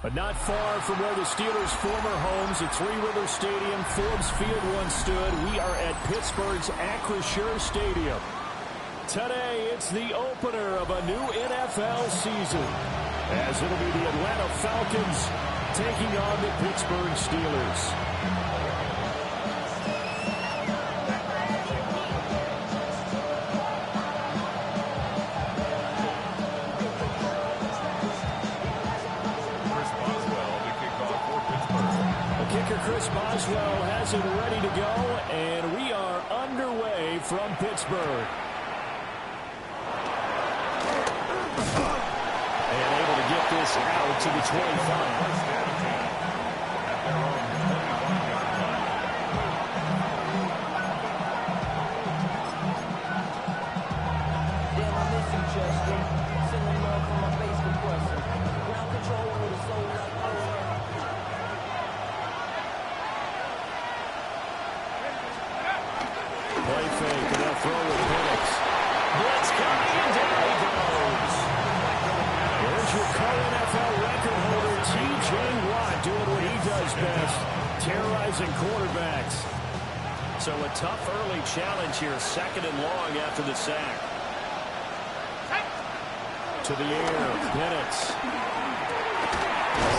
But not far from where the Steelers' former homes at Three River Stadium, Forbes Field once stood, we are at Pittsburgh's Acrisure Stadium. Today, it's the opener of a new NFL season, as it'll be the Atlanta Falcons taking on the Pittsburgh Steelers. Chris Boswell has it ready to go, and we are underway from Pittsburgh. And able to get this out to the 25. Play fake, and they'll throw with Penix. Blitz coming, and down he goes. There's your co-NFL record holder, T.J. Watt, doing what he does best, terrorizing quarterbacks. So a tough early challenge here, 2nd and long after the sack. To the air, Penix.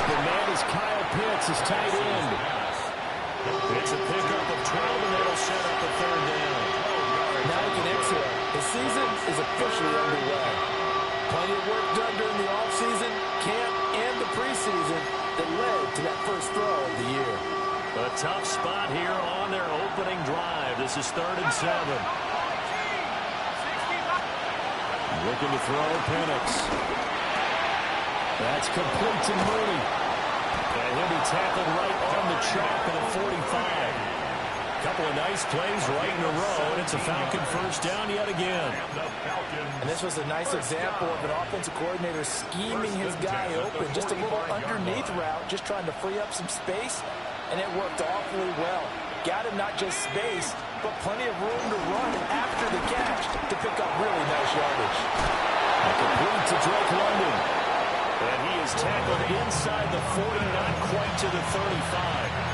The man is Kyle Pitts, his tight end. It's a pickup of 12, and that'll set up a 3rd down. Now he can exhale. The season is officially underway. Plenty of work done during the offseason, camp, and the preseason that led to that first throw of the year. A tough spot here on their opening drive. This is 3rd and 7. Looking to throw, Penix. That's complete to Mooney. And he'll be tackled right on the chalk at a 45. Couple of nice plays right in a row, and it's a Falcon first down yet again. And this was a nice example of an offensive coordinator scheming his guy open. Just a little underneath route, just trying to free up some space, and it worked awfully well. Got him not just space, but plenty of room to run after the catch to pick up really nice yardage. Complete to Drake London. And he is tackled inside the 40, not quite to the 35.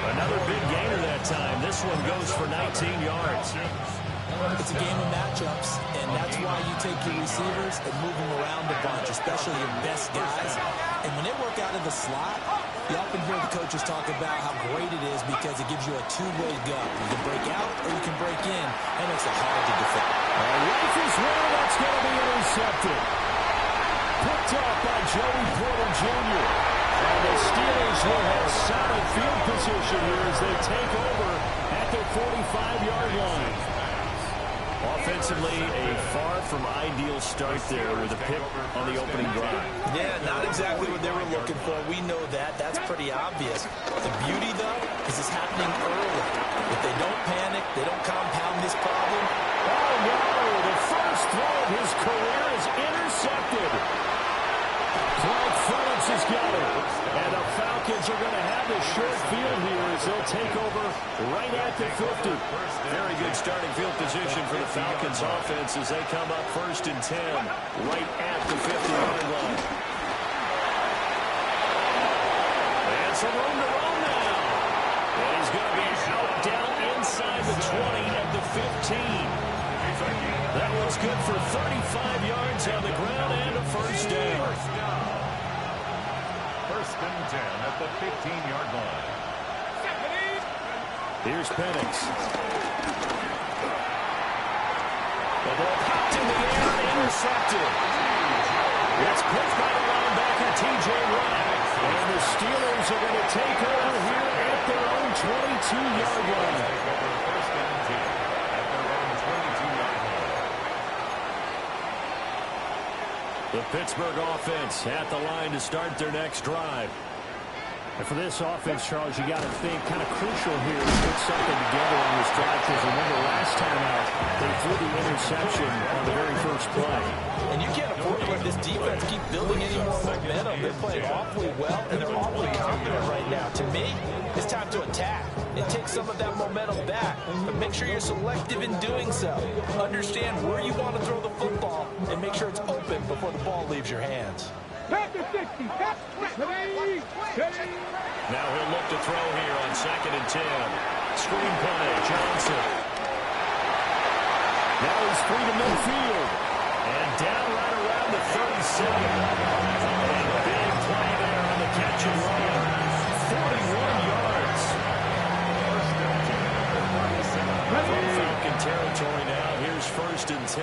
Another big gainer that time. This one goes for 19 yards. It's a game of matchups, and that's why you take your receivers and move them around a bunch, especially your best guys. And when they work out of the slot, you often hear the coaches talk about how great it is because it gives you a two-way go. You can break out or you can break in, and makes it hard to defend. Life is one that's going to be intercepted. Picked up by Joey Porter Jr. And the Steelers will have solid field position here as they take over at their 45-yard line. Offensively, a far from ideal start there with a pick on the opening drive. Yeah, not exactly what they were looking for. We know that. That's pretty obvious. The beauty, though, is it's happening early. If they don't panic, they don't compound this problem. Oh, no! The first throw of his career is intercepted. Clyde Phillips has got it. And the Falcons are going to have a short field here as they'll take over right at the 50. Very good starting field position for the Falcons offense as they come up 1st and 10 right at the 50-yard line. And some room to run now. And he's going to be out down inside the 20 at the 15. That was good for 35 yards on the ground and a first down. 1st and 10 at the 15-yard line. Here's Penix. The ball popped in the air and intercepted. It's picked by the linebacker, T.J. Watt. And the Steelers are going to take over here at their own 22-yard line. The Pittsburgh offense at the line to start their next drive. And for this offense, Charles, you got to think kind of crucial here to put something together on this drive. Because remember, last time out, they threw the interception on the very first play. And you can't afford to let this defense keep building any more momentum. They're playing awfully well, and they're awfully confident right now. To me, it's time to attack and take some of that momentum back. But make sure you're selective in doing so. Understand where you want to throw the football and make sure it's open before the ball leaves your hands. Now he'll look to throw here on 2nd and 10. Screen play, Johnson. Now he's free to midfield. And down right around the 37. And a big play there on the catch and run. 41 yards. From Falcon territory now. Here's 1st and 10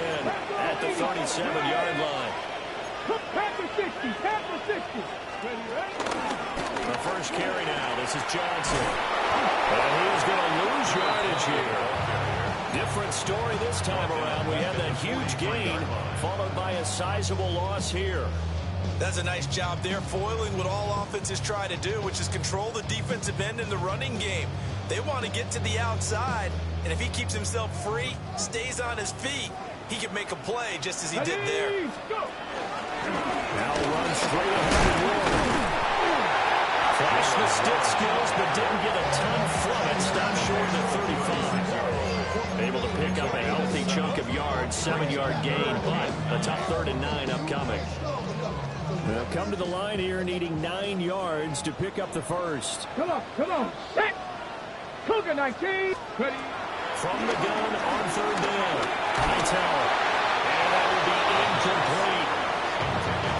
at the 37-yard line. The first carry now. This is Johnson. And he's going to lose yardage here. Different story this time around. We had that huge gain followed by a sizable loss here. That's a nice job there, foiling what all offenses try to do, which is control the defensive end in the running game. They want to get to the outside, and if he keeps himself free, stays on his feet, he can make a play just as he did there. Now runs straight ahead of Warren. Flashed the stick skills, but didn't get a ton from it. Stopped short of the 35. Able to pick up a healthy chunk of yards, 7-yard gain, but a tough 3rd and 9 upcoming. They'll come to the line here needing 9 yards to pick up the first. Come on. Set. Cougar 19. Ready. From the gun on 3rd down. Hightower. And that will be incomplete.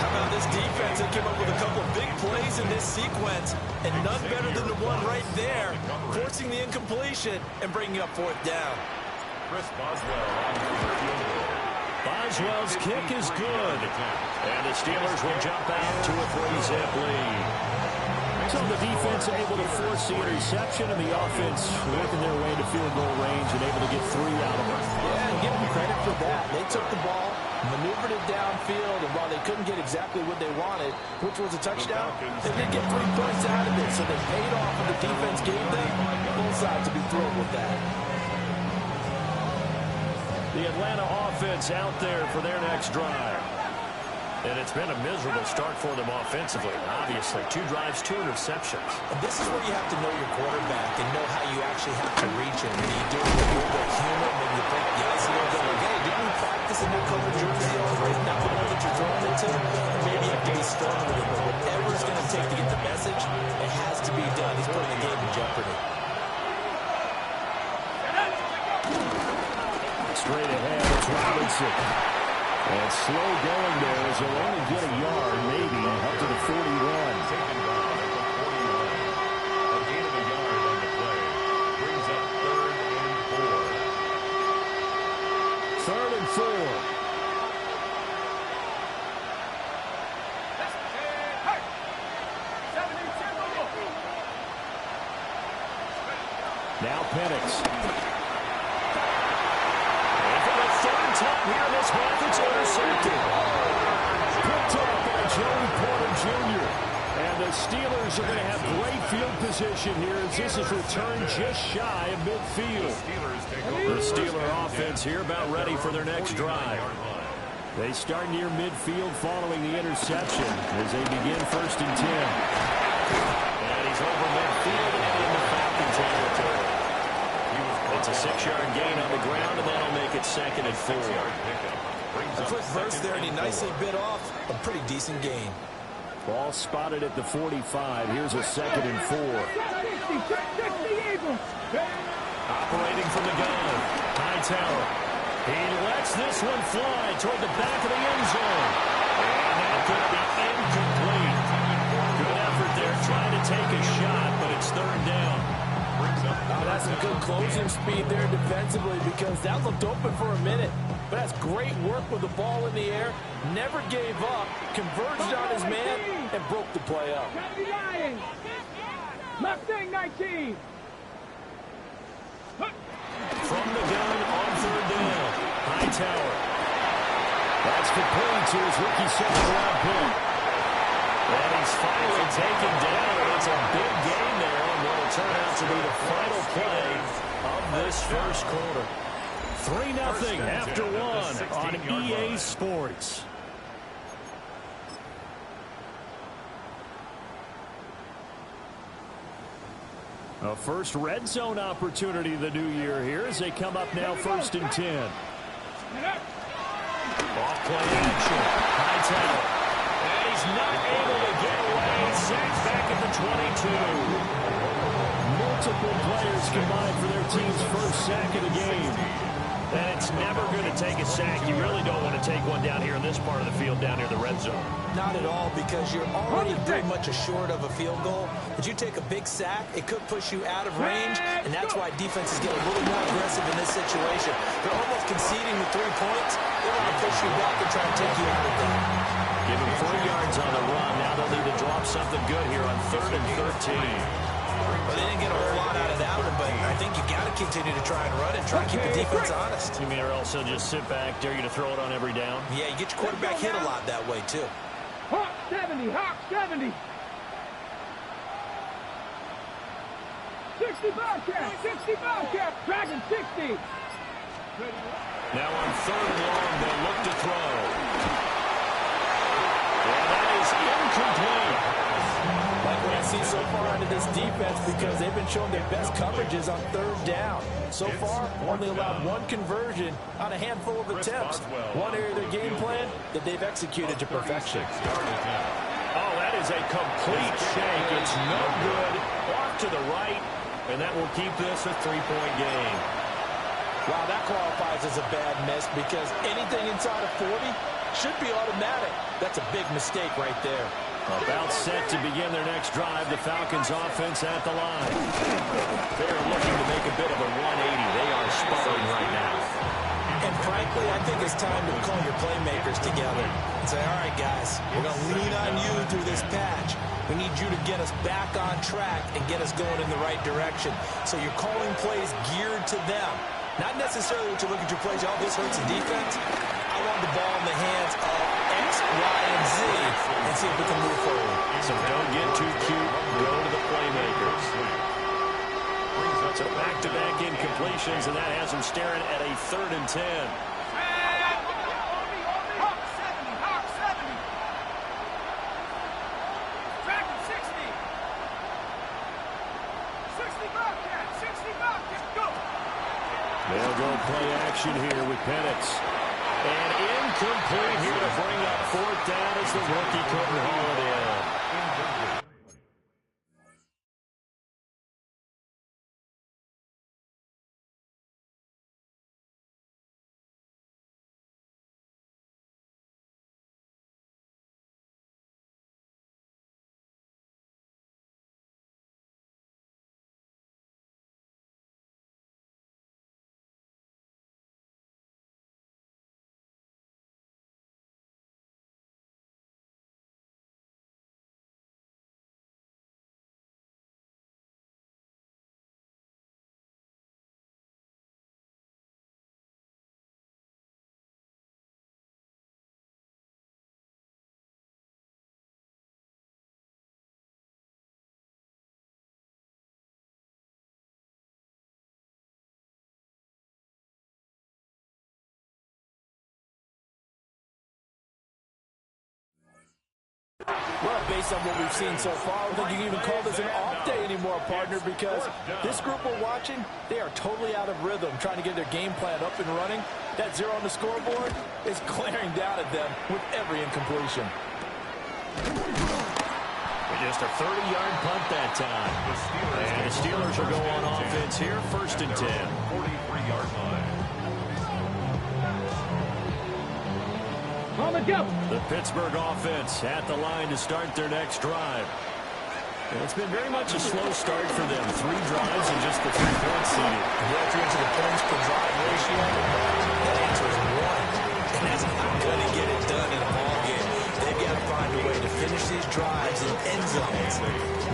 How about this defense? They came up with a couple big plays in this sequence, and none better than the one right there, forcing the incompletion and bringing up 4th down. Chris Boswell on the field goal. Boswell's kick is good. And the Steelers will jump out to a 3-zip lead. So the defense able to force the interception, and the offense working their way to field goal range and able to get 3 out of it. Yeah, and give them credit for that. They took the ball, maneuvered it downfield, and while they couldn't get exactly what they wanted, which was a touchdown, they did get 3 points out of it. So they paid off what the defense gave them. Both sides to be thrilled with that. The Atlanta offense out there for their next drive. And it's been a miserable start for them offensively. Obviously, 2 drives, 2 interceptions. And this is where you have to know your quarterback and know how you actually have to reach him. And you do it with a little bit of humor, maybe you break the ice a little bit. Like, hey, didn't we practice a new color jersey already? Now we know that you're throwing it to. Maybe you have to be strong with it. But whatever it's going to take to get the message, it has to be done. He's putting the game in jeopardy. Straight ahead, it's Robinson. And slow going there as he'll only get a yard, maybe, up to the 41. Taken down at the 41. A gain of a yard on the play. Brings up 3rd and 4. 3rd and 4. Now Penix. Top here in this half, it's intercepted. Picked up by Joey Porter Jr. And the Steelers are going to have great field position here as this is returned just shy of midfield. The Steeler offense here about ready for their next drive. They start near midfield following the interception as they begin 1st and 10. And he's over midfield and into Falcon territory. It's a 6-yard gain on the ground, and that'll make it 2nd and 4. A quick burst there, and he nicely bit off a pretty decent gain. Ball spotted at the 45. Here's a 2nd and 4. Operating from the gun. Hightower. He lets this one fly toward the back of the end zone. And that could be incomplete. Good effort there trying to take a shot, but it's 3rd down. Oh, that's some good closing speed there defensively because that looked open for a minute. But that's great work with the ball in the air. Never gave up, converged on his man, and broke the play up. Mustang 19. From the gun on 3rd down. Hightower. That's complete to his rookie 2nd-round pick. And he's finally taken down. It's a big game there on what will turn out to be the final play of this first quarter. 3-0 after 1 on EA Sports. A first red zone opportunity the new year here as they come up now 1st and 10. Off play action. Hightower. And he's not able to get away. Sacked back at the 22. Multiple players combined for their team's first sack of the game. And it's never going to take a sack. You really don't want to take one down here in this part of the field, down near the red zone. Not at all, because you're already pretty much assured of a field goal. If you take a big sack, it could push you out of range, and that's why defenses get a little more aggressive in this situation. They're almost conceding the 3 points. They want to push you back and try and take you out of that. Give him 4 yards on the run. Now they'll need to drop something good here on 3rd and 13. Well, they didn't get a whole lot out of that one, but I think you got to continue to try and run and try and keep the defense honest. You mean or else they'll just sit back, dare you to throw it on every down? Yeah, you get your quarterback hit a lot that way, too. Hawk 70, Hawk 70. 60 Bobcat, 60 Bobcat, Dragon 60. Now on 3rd and long, they'll look to throw. And that is incomplete. Like what I see so far out of this defense, because they've been showing their best coverages on 3rd down. So far, only allowed 1 conversion on a handful of attempts. One area of their game plan that they've executed to perfection. Oh, that is a complete shake. It's no good. Off to the right, and that will keep this a 3-point game. Wow, that qualifies as a bad miss, because anything inside of 40 should be automatic. That's a big mistake right there. About set to begin their next drive, the Falcons offense at the line. They're looking to make a bit of a 180. They are sputtering right now. And frankly, I think it's time to call your playmakers together and say, all right, guys, we're going to lean on you through this patch. We need you to get us back on track and get us going in the right direction. So you're calling plays geared to them. Not necessarily to look at your plays, oh, this hurts the defense. I want the ball in the hands of X, Y, and Z and see if we can move forward. So don't get too cute. Go to the playmakers. So back-to-back incompletions, and that has them staring at a 3rd and 10. Hawk 70, Hawk 70. Dragon 60. 60 Bobcat, 60 Bobcat, go. They'll go play action here with Penix. And incomplete here to bring up 4th down as the rookie couldn't haul it in. Well, based on what we've seen so far, I don't think you can even call this an off day anymore, partner, because this group we're watching, they are totally out of rhythm, trying to get their game plan up and running. That 0 on the scoreboard is glaring down at them with every incompletion. Just a 30-yard punt that time. And the Steelers will go on offense here, 1st and 10. 43-yard line. On the go. The Pittsburgh offense at the line to start their next drive. And it's been very much a slow start for them. 3 drives and just the 3 points seeded. Yeah, if you're into the points per drive ratio, that answer is 1. And that's not going to get it done in a ball game. They've got to find a way to finish these drives in end zones,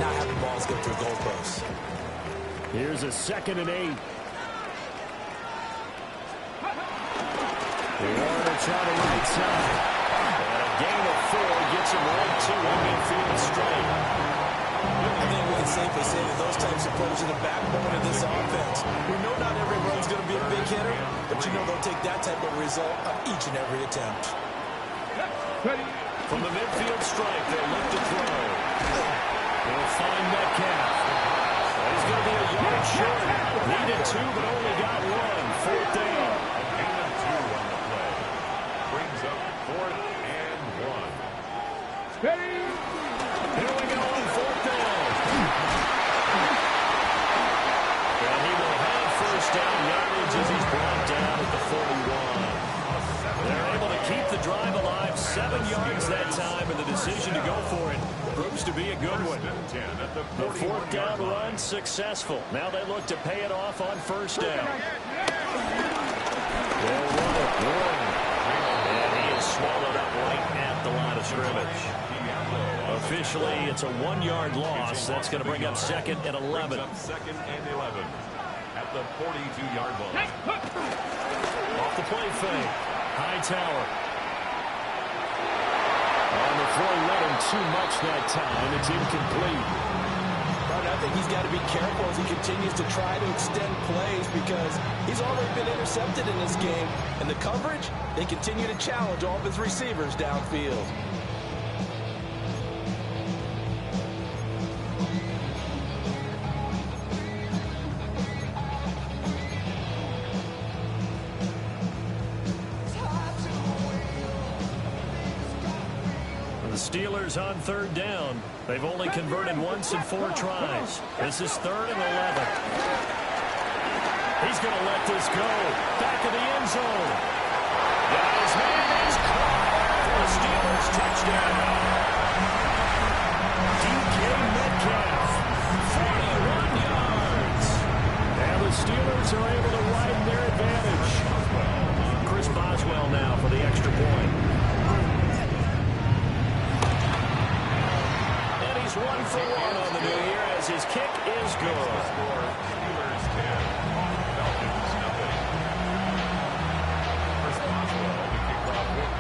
not have the balls go through goalposts. Here's a 2nd and 8. They want to try the right side. And a gain of 4 gets him right to a midfield straight. I think we can safely say that those types of plays are the backbone of this offense. We know not every run's going to be a big hitter, but you know they'll take that type of result on each and every attempt. From the midfield stripe, they'll look to throw. They'll find Metcalf. He's going to be a yard short. Needed 2, but only got 1. 4th down. Gain of 2 on the play. Brings up 4th and 1. a good one. 10 at the The fourth 41-yard down line. run successful. Now they look to pay it off on first down. They'll run it. Warren. And he is swallowed up right at the line of scrimmage. Officially, it's a 1-yard loss. That's going to bring up second and 11. Second and 11 at the 42-yard line. Off the play fake. Hightower. On the throw, let him too much that time. It's incomplete. I think he's got to be careful as he continues to try to extend plays because he's already been intercepted in this game. And the coverage, they continue to challenge all of his receivers downfield. The Steelers on third down. They've only converted once in 4 tries. This is third and 11. He's going to let this go. Back of the end zone. His man is caught for the Steelers touchdown. DK Metcalf, 41 yards. And the Steelers are able to widen their advantage. Chris Boswell now for the extra point. 1 for 1 on the new year as his kick is good. Steelers 10, Falcons nothing.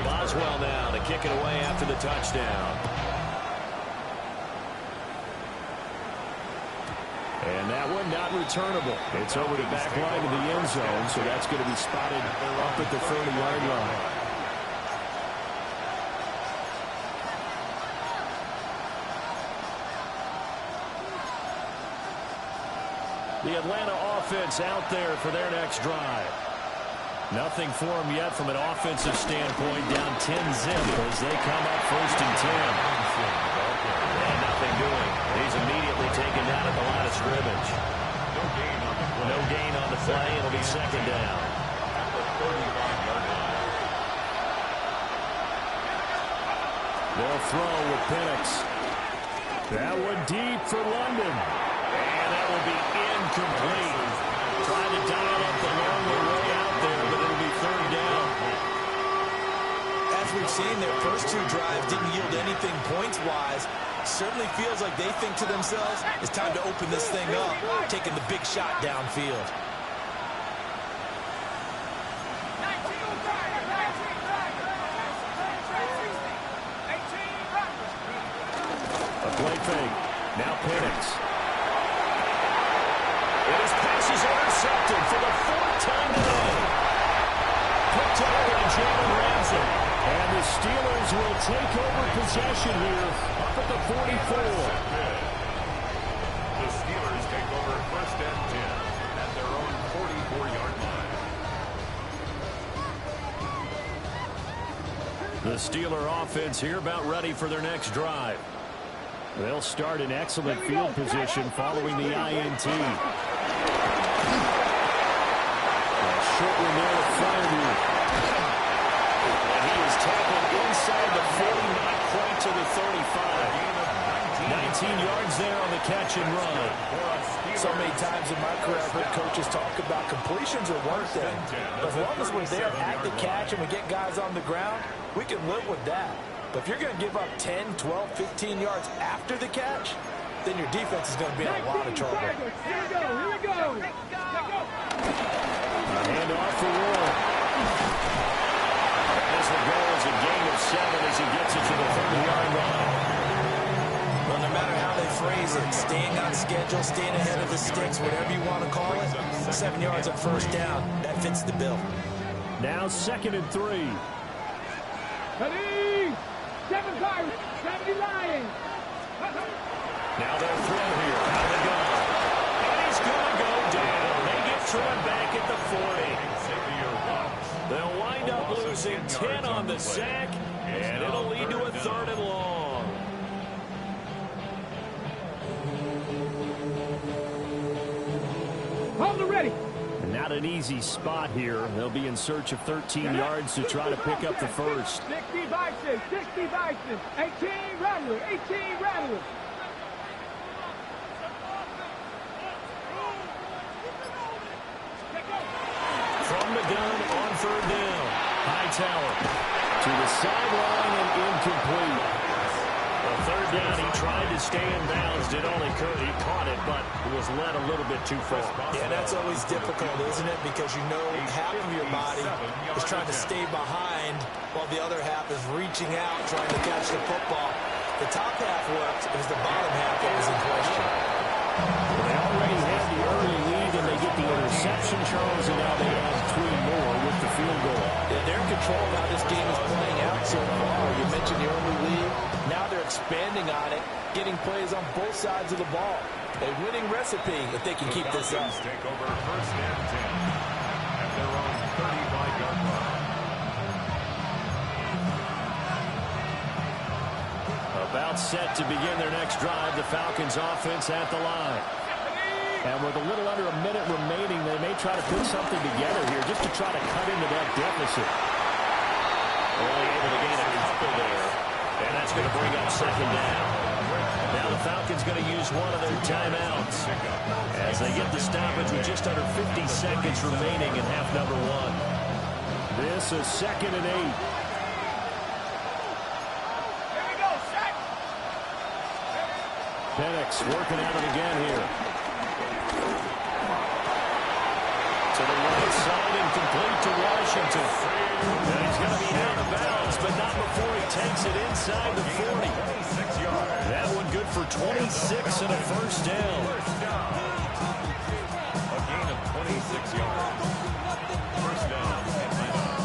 Boswell now to kick it away after the touchdown. And that one not returnable. It's over the back line of the end zone, so that's going to be spotted up at the 30-yard line. The Atlanta offense out there for their next drive. Nothing for them yet from an offensive standpoint. Down 10-zip as they come up first and 10. And nothing doing. He's immediately taken down at the line of scrimmage. No gain on the play. It'll be second down. They'll throw with Penix. That one deep for London. And that will be incomplete. Trying to dial up the long way out there, but it'll be third down. As we've seen, their first 2 drives didn't yield anything points-wise. Certainly feels like they think to themselves, it's time to open this thing up, taking the big shot downfield. A play fake. Now Penix. His pass is intercepted for the 4th time today. Picked up by Jalen Ramsey. And the Steelers will take over possession here up at the 44. The Steelers take over first and 10 at their own 44-yard line. The Steeler offense here about ready for their next drive. They'll start in excellent field position following the INT. Short one there in front of you. And he is tackled inside the 40, not quite to the 35. 19 yards there on the catch and run. So many times in my career, I've heard coaches talk about completions are one thing. But as long as we're there at the catch and we get guys on the ground, we can live with that. But if you're going to give up 10, 12, 15 yards after the catch, then your defense is going to be in a lot of trouble. Here we go. Hand off for Warren. This will go as a gain of 7 as he gets it to the 30-yard line. Well, no matter how they phrase it, staying on schedule, staying ahead of the sticks, whatever you want to call it, 7 yards on first down, that fits the bill. Now 2nd and 3. Ready? 7 Pirates, 70 Lions. Now they'll throw here. Out of the gun. And he's going to go down. They get Troy back at the 40. They'll wind up losing 10 on the sack, and it'll lead to a 3rd and long. Hold it ready. And not an easy spot here. They'll be in search of 13 yards to try to pick up the first. 60 Vices, 60 Vices, 18 Rattler, 18 Rattler. the gun on third down. Hightower to the sideline and incomplete. Well, third down, he tried to stay in bounds. Did all he could. He caught it, but it was led a little bit too far. Yeah, that's always difficult, isn't it? Because you know half of your body is trying to stay behind while the other half is reaching out, trying to catch the football. The top half worked. It was the bottom half that was in question. Well, they already had the early lead, and they get the interception, Charles, and now they have 3 more with the field goal. Yeah, they're in control of how this game is playing out so far. You mentioned the early lead. Now they're expanding on it, getting plays on both sides of the ball. A winning recipe if they can keep this up. Take over first and 10 at their own 35-yard line. About set to begin their next drive, the Falcons offense at the line. And with a little under a minute remaining, they may try to put something together here just to try to cut into that deficit. Only able to gain a couple there. And that's going to bring up second down. Now the Falcons going to use one of their timeouts as they get the stoppage with just under 50 seconds remaining in half number 1. This is 2nd and 8. Penix working at it again here. To the right side and complete to Washington. And he's going to be out of bounds, but not before he takes it inside the 40. That one good for 26 and a first down. A gain of 26 yards. First down, Atlanta.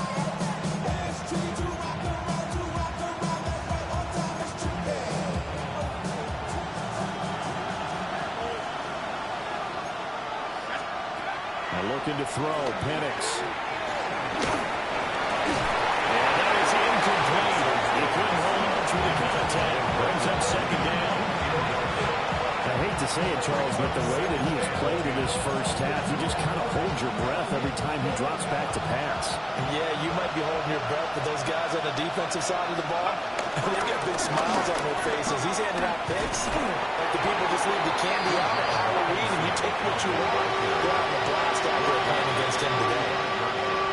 Looking to throw, Penix. And that is incomplete. He couldn't hold on through the contact. Brings up second down. I hate to say it, Charles, but the way that he has played in his first half, you just kind of hold your breath every time he drops back to pass. Yeah, you might be holding your breath, but those guys on the defensive side of the ball, they've got big smiles on their faces. He's handing out picks. Like the people just leave the candy out at Halloween, and you take what you want. Go out and blast out there playing against him today.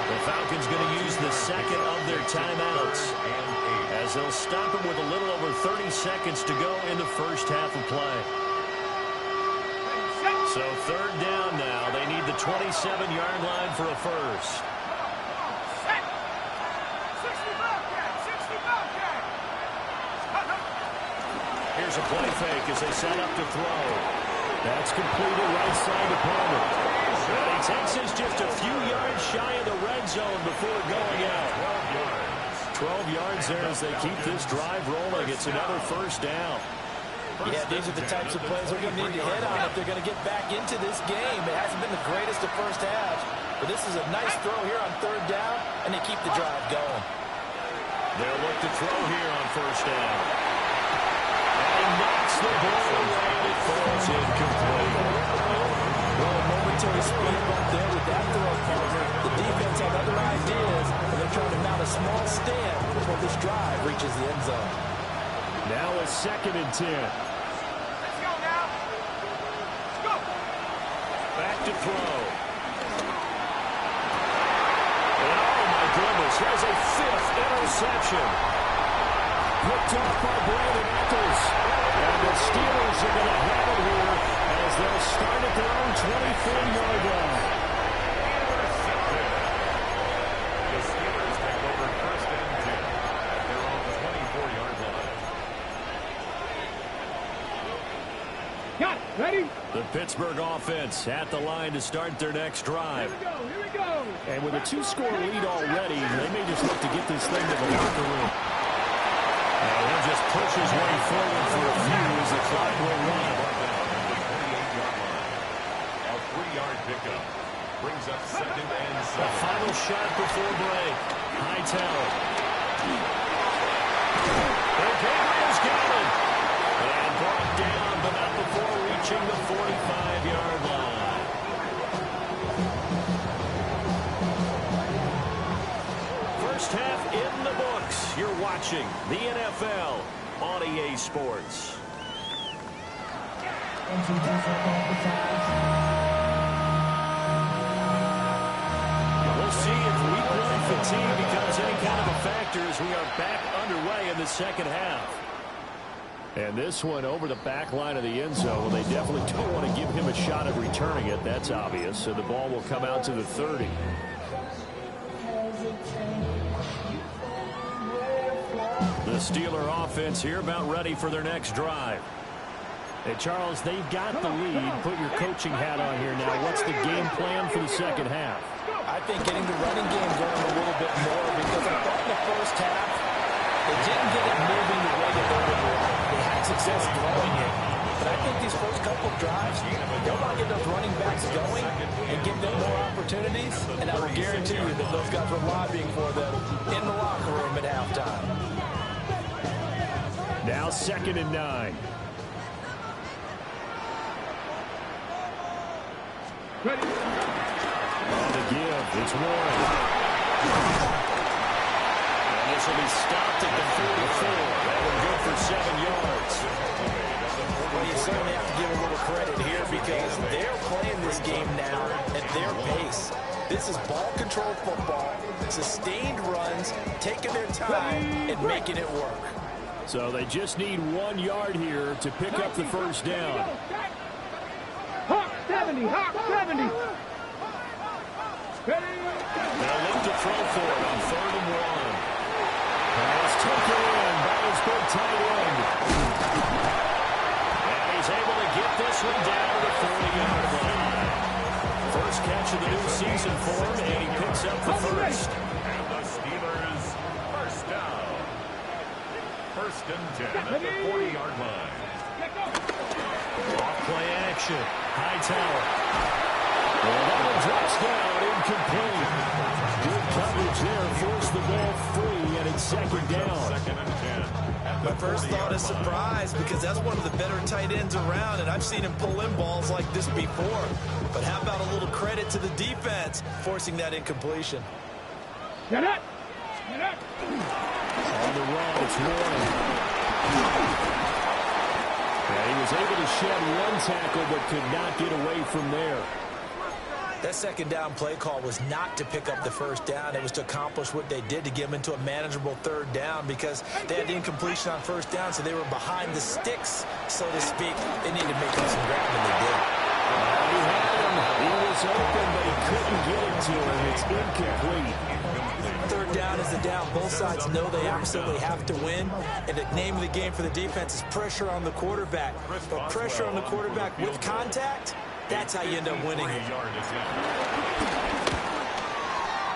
The Falcons going to use the second of their timeouts as they'll stop him with a little over 30 seconds to go in the first half of play. So third down now. They need the 27-yard line for a first. Here's a play fake as they set up to throw. That's completed right side to Palmer. And he takes us just a few yards shy of the red zone before going out. 12 yards there as they keep this drive rolling. It's another first down. Yeah, these are the types of plays they're going to need to hit on if they're going to get back into this game. It hasn't been the greatest of first halves, but this is a nice throw here on third down, and they keep the drive going. They'll look to throw here on first down. And he knocks the ball away, and it falls incomplete. Well, a momentary speed bump there with that throw, Palmer. The defense had other ideas, and they're trying to mount a small stand before this drive reaches the end zone. Now a 2nd and 10. Let's go now. Let's go. Back to throw. And oh my goodness, here's a 5th interception. Picked off by Brandon Eccles. And the Steelers are going to have it here as they'll start at their own 24-yard line. The Steelers take over first and 10 at their own 24-yard line. Got it. Ready? The Pittsburgh offense at the line to start their next drive. Here we go. Here we go. And with a 2-score lead already, they may just look to get this thing to the locker room. And he'll just push his way forward for a few as the clock will run. A 3-yard pickup brings up second and A 7. final shot before break. Hightower. And Gabriel's got it. And brought down, but not before reaching the 45-yard line. First half in the books. You're watching the NFL on EA Sports. We'll see fatigue becomes any kind of a factor as we are back underway in the second half. And this one over the back line of the end zone. Well, they definitely don't want to give him a shot at returning it. That's obvious. So the ball will come out to the 30. The Steeler offense here about ready for their next drive. Hey, Charles, they've got the lead. Put your coaching hat on here now. What's the game plan for the second half? I think getting the running game going a little bit more because I thought in the first half they didn't get it moving the way that they would like. They had success throwing it. But I think these first couple of drives, they'll not get those running backs going and give them more opportunities. And I will guarantee you that those guys were lobbying for them in the locker room at halftime. Now 2nd and 9. Ready. On the give, it's Warren. And this will be stopped at the 44. That will go for 7 yards. Well, you certainly have to give a little credit here because they're playing this game now at their pace. This is ball control football, sustained runs, taking their time and making it work. So they just need 1 yard here to pick up the first down. Hawk 70, Hawk 70. Ready. They'll look to throw for it on 3rd and 1. Pass taken in by his big tight end. And he's able to get this one down to the 40-yard line. First catch of the new season for him, and he picks up the first. And the Steelers first down. 1st and 10 at the 40-yard line. Off play action. Hightower. Well, that one drops down, incomplete. Good coverage there, forced the ball free, and it's 2nd down. 2nd and 10. My first thought is surprise because that's one of the better tight ends around, and I've seen him pull in balls like this before. But how about a little credit to the defense forcing that incompletion? Get it. Get it. On the run, it's Warren. Yeah, he was able to shed 1 tackle but could not get away from there. That 2nd down play call was not to pick up the first down. It was to accomplish what they did to get them into a manageable 3rd down because they had the incompletion on 1st down, so they were behind the sticks, so to speak. They needed to make up some ground, and they did. He had him. He was open, but he couldn't get it to him. It's incomplete. 3rd down is the down. Both sides know they absolutely have to win. And the name of the game for the defense is pressure on the quarterback. But pressure on the quarterback with contact, that's how you end up winning.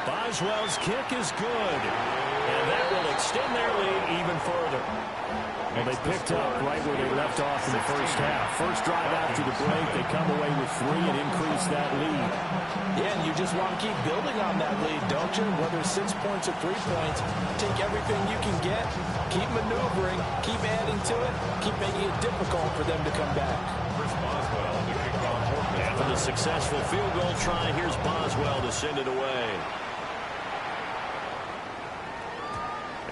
Boswell's kick is good. And that will extend their lead even further. Well, they picked up right where they left off in the first half. First drive after the break, they come away with 3 and increase that lead. Yeah, and you just want to keep building on that lead, don't you? Whether it's 6 points or 3 points, take everything you can get, keep maneuvering, keep adding to it, keep making it difficult for them to come back. After the successful field goal try, here's Boswell to send it away.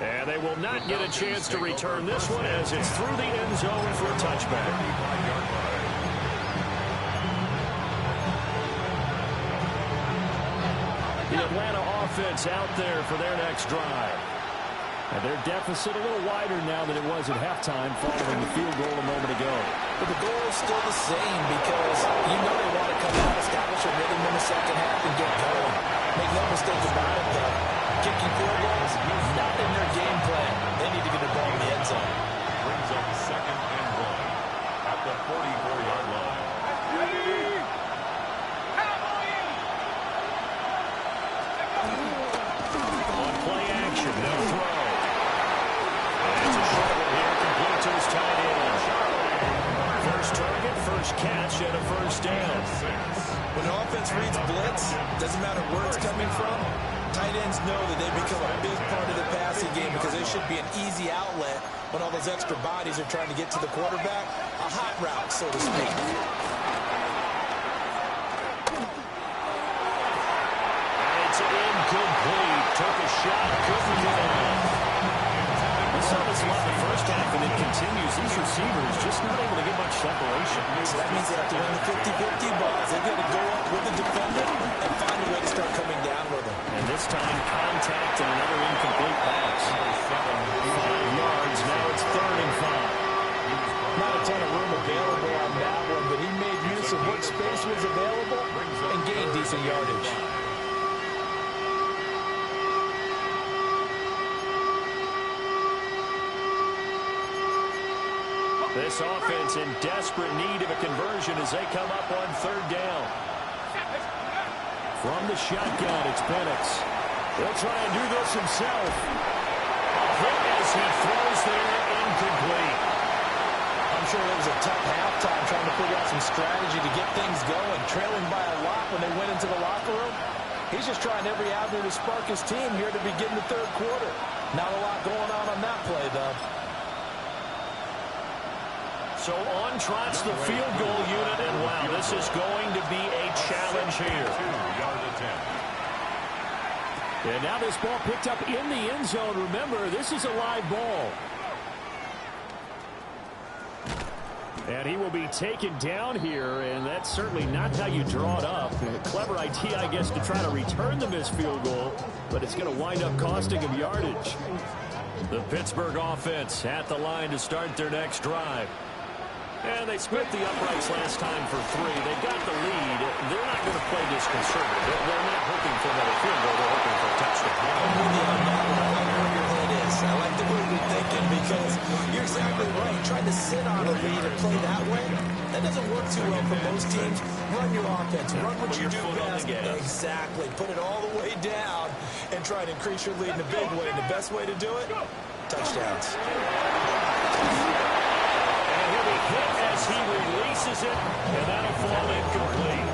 And they will not get a chance to return this one as it's through the end zone for a touchback. The Atlanta offense out there for their next drive. And their deficit a little wider now than it was at halftime following the field goal a moment ago. But the goal is still the same because you know they want to come out, establish a rhythm in the second half, and get going. Make no mistake about it, though. Kicking field goals, not in their game plan. They need to get the ball in the end zone. Brings up 2nd and 1 at the 44-yard line. On play action, no throw. And it's a short one here, complete to his tight end. First target, first catch, and a first down. When the offense reads blitz, doesn't matter where it's coming from, tight ends know that they become a big part of the passing game because they should be an easy outlet when all those extra bodies are trying to get to the quarterback. A hot route, so to speak. And it's incomplete. Took a shot, couldn't get it. We saw this a lot in the first half, and it continues. These receivers just not able to get much separation. So that means they have to win the 50-50 balls. They've got to go up with the defender and find a way to start coming down with them. And this time, contact and another incomplete pass. 5 yards. Now it's 3rd and 5. Not a ton of room available on that one, but he made use of what space was available and gained decent yardage. This offense in desperate need of a conversion as they come up on 3rd down. From the shotgun, it's Penix. He'll try and do this himself. A hit as he throws there, incomplete. I'm sure it was a tough halftime trying to figure out some strategy to get things going, trailing by a lot when they went into the locker room. He's just trying every avenue to spark his team here to begin the 3rd quarter. Not a lot going on that play, though. So on trots the field goal unit, and wow, this is going to be a challenge here. And now this ball picked up in the end zone. Remember, this is a live ball. And he will be taken down here, and that's certainly not how you draw it up. A clever idea, I guess, to try to return the missed field goal, but it's going to wind up costing him yardage. The Pittsburgh offense at the line to start their next drive. And they split the uprights last time for 3. They got the lead. They're not going to play this conservative. They're not hoping for another field goal. They're hoping for a touchdown. I'm with you on that one. I like where your head is. I like the way you're thinking because you're exactly right. Trying to sit on a lead and play that way, that doesn't work too well for most teams. Run your offense. Run what you do best. Exactly. Put it all the way down and try to increase your lead in a big way. And the best way to do it, touchdowns. Hit as he releases it, and that'll fall incomplete.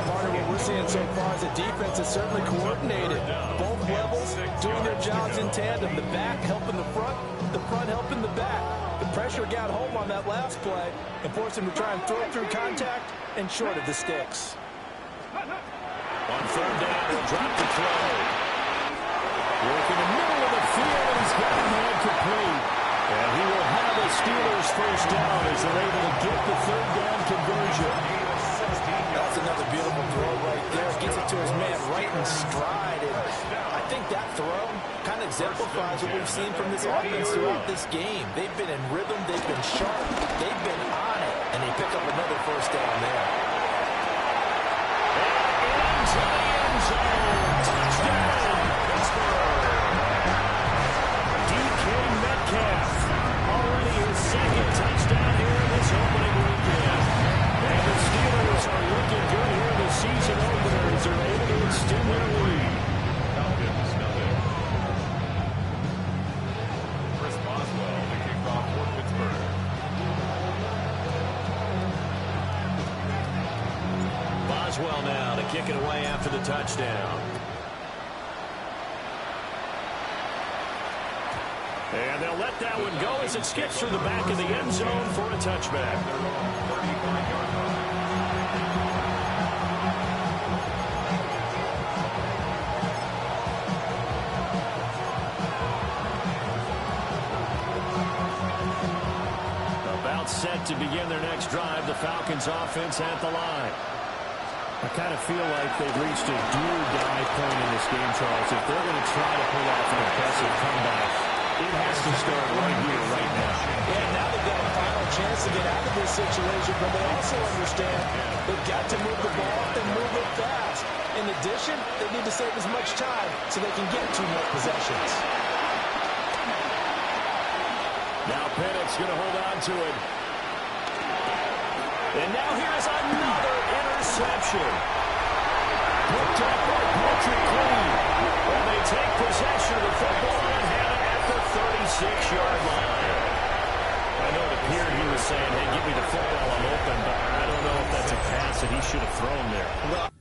Part of what we're seeing so far is the defense is certainly coordinated. Both levels doing their jobs in tandem. The back helping the front helping the back. The pressure got home on that last play and forced him to try and throw it through contact and short of the sticks. On 3rd down, he'll drop the throw. Work in the middle of the field, and he's got him incomplete. And he will have the Steelers 1st down as they're able to get the 3rd down conversion. That's another beautiful throw right there. Gets it to his man right in stride. And I think that throw kind of exemplifies what we've seen from this offense throughout this game. They've been in rhythm. They've been sharp. They've been on it. And they pick up another 1st down there. And into the end zone. Touchdown, Pittsburgh. DK Metcalf. Already his 2nd touchdown here in this opening weekend. And the Steelers are looking good here in the season opener as they're able to extend their lead. Chris Boswell, the kickoff for Pittsburgh. Boswell now to kick it away after the touchdown. And they'll let that one go as it skips through the back of the end zone for a touchback. About set to begin their next drive, the Falcons offense at the line. I kind of feel like they've reached a do-or-die point in this game, Charles. If they're going to try to pull off an impressive comeback, it has to start right here, right now. Yeah, now they've got a final chance to get out of this situation, but they also understand they've got to move the ball and move it fast. In addition, they need to save as much time so they can get 2 more possessions. Now Penix going to hold on to it. And now here's another interception. Picked up by Patrick Queen. And they take possession of the football and have it at the 36-yard line. I know it appeared he was saying, hey, give me the football, I'm open, but I don't know if that's a pass that he should have thrown there. Well,